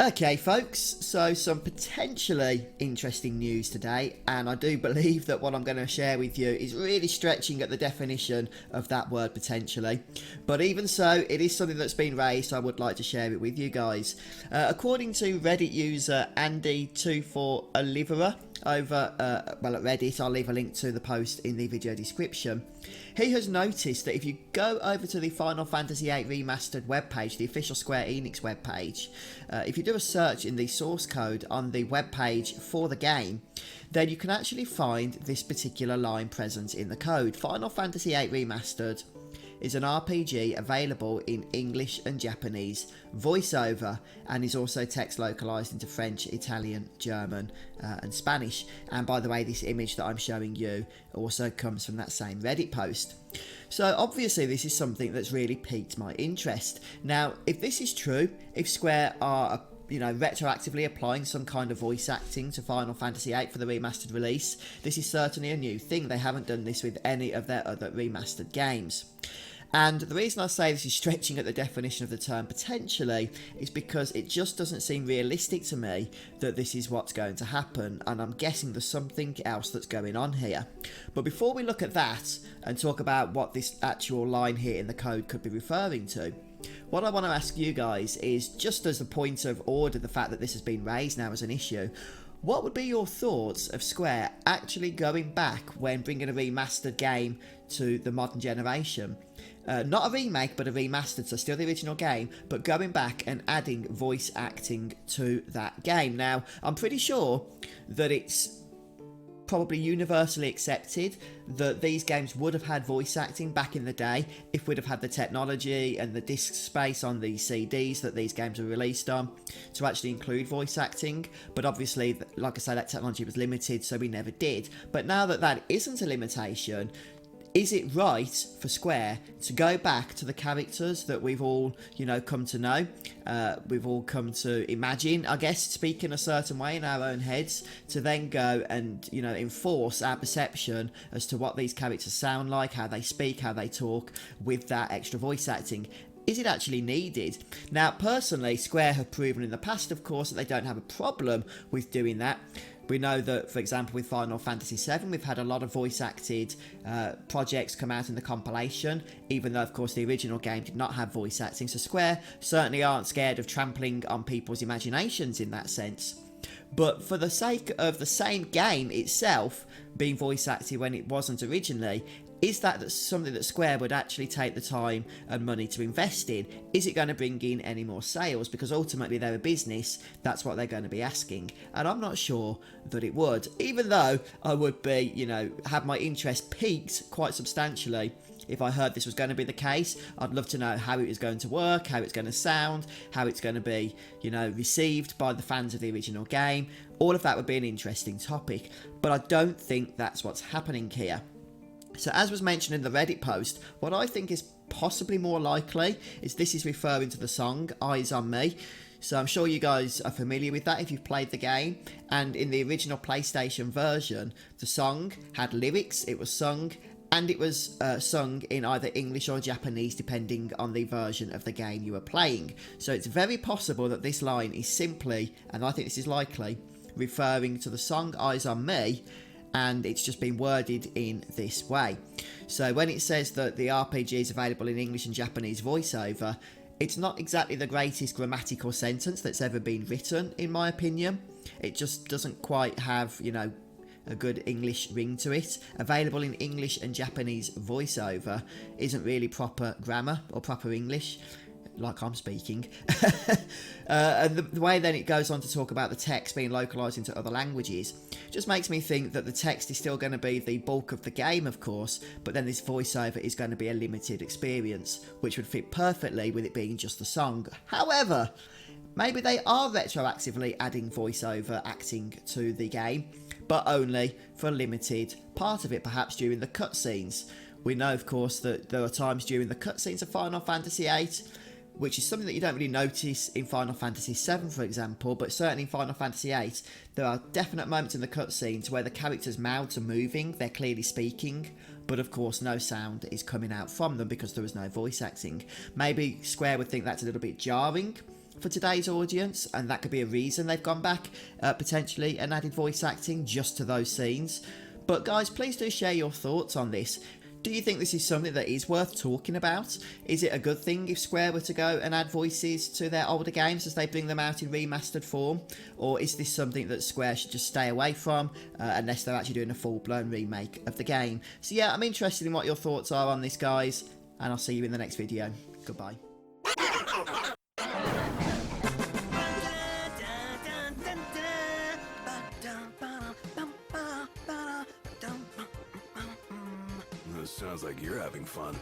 Okay folks, so some potentially interesting news today, and I do believe that what I'm going to share with you is really stretching at the definition of that word potentially. But even so, it is something that's been raised, so I would like to share it with you guys. According to Reddit user Andy24Olivera over at Reddit, I'll leave a link to the post in the video description. He has noticed that if you go over to the Final Fantasy VIII Remastered webpage, the official Square Enix webpage, if you do a search in the source code on the webpage for the game, then you can actually find this particular line present in the code. Final Fantasy VIII Remastered is an RPG available in English and Japanese voiceover, and is also text localized into French, Italian, German and Spanish. And by the way, this image that I'm showing you also comes from that same Reddit post. So obviously this is something that's really piqued my interest. Now, if this is true, if Square are retroactively applying some kind of voice acting to Final Fantasy VIII for the remastered release, this is certainly a new thing. They haven't done this with any of their other remastered games. And the reason I say this is stretching at the definition of the term potentially is because it just doesn't seem realistic to me that this is what's going to happen, and I'm guessing there's something else that's going on here. But before we look at that and talk about what this actual line here in the code could be referring to, what I want to ask you guys is, just as a point of order, the fact that this has been raised now as an issue, what would be your thoughts of Square actually going back when bringing a remastered game to the modern generation? Not a remake, but a remastered, so still the original game, but going back and adding voice acting to that game. Now, I'm pretty sure that it's probably universally accepted that these games would have had voice acting back in the day if we'd have had the technology and the disk space on the CDs that these games were released on to actually include voice acting. But obviously, like I say, that technology was limited, so we never did. But now that that isn't a limitation, is it right for Square to go back to the characters that we've all, come to know, we've all come to imagine, I guess, speak in a certain way in our own heads, to then go and, enforce our perception as to what these characters sound like, how they speak, how they talk, with that extra voice acting? Is it actually needed? Now, personally, Square have proven in the past, of course, that they don't have a problem with doing that. We know that, for example, with Final Fantasy VII, we've had a lot of voice-acted projects come out in the compilation, even though, of course, the original game did not have voice acting. So Square certainly aren't scared of trampling on people's imaginations in that sense. But for the sake of the same game itself being voice-acted when it wasn't originally, is that something that Square would actually take the time and money to invest in? Is it going to bring in any more sales? Because ultimately they're a business, that's what they're going to be asking. And I'm not sure that it would, even though I would be, have my interest piqued quite substantially if I heard this was going to be the case. I'd love to know how it was going to work, how it's going to sound, how it's going to be, received by the fans of the original game. All of that would be an interesting topic, but I don't think that's what's happening here. So as was mentioned in the Reddit post, what I think is possibly more likely is this is referring to the song Eyes on Me. So I'm sure you guys are familiar with that if you've played the game. And in the original PlayStation version, the song had lyrics, it was sung, and it was sung in either English or Japanese depending on the version of the game you were playing. So it's very possible that this line is simply, and I think this is likely, referring to the song Eyes on Me, and it's just been worded in this way. So when it says that the RPG is available in English and Japanese voiceover, it's not exactly the greatest grammatical sentence that's ever been written, in my opinion. It just doesn't quite have, a good English ring to it. Available in English and Japanese voiceover isn't really proper grammar or proper English, like I'm speaking. And the way then it goes on to talk about the text being localised into other languages just makes me think that the text is still going to be the bulk of the game, of course, but then this voiceover is going to be a limited experience, which would fit perfectly with it being just a song. However, maybe they are retroactively adding voiceover acting to the game, but only for a limited part of it, perhaps during the cutscenes. We know, of course, that there are times during the cutscenes of Final Fantasy VIII which is something that you don't really notice in Final Fantasy VII, for example, but certainly in Final Fantasy VIII, there are definite moments in the cutscenes where the characters' mouths are moving, they're clearly speaking, but of course no sound is coming out from them because there is no voice acting. Maybe Square would think that's a little bit jarring, for today's audience, and that could be a reason they've gone back potentially and added voice acting just to those scenes. But guys, please do share your thoughts on this. Do you think this is something that is worth talking about? Is it a good thing if Square were to go and add voices to their older games as they bring them out in remastered form? Or is this something that Square should just stay away from unless they're actually doing a full-blown remake of the game? So yeah, I'm interested in what your thoughts are on this, guys, and I'll see you in the next video. Goodbye. Sounds like you're having fun.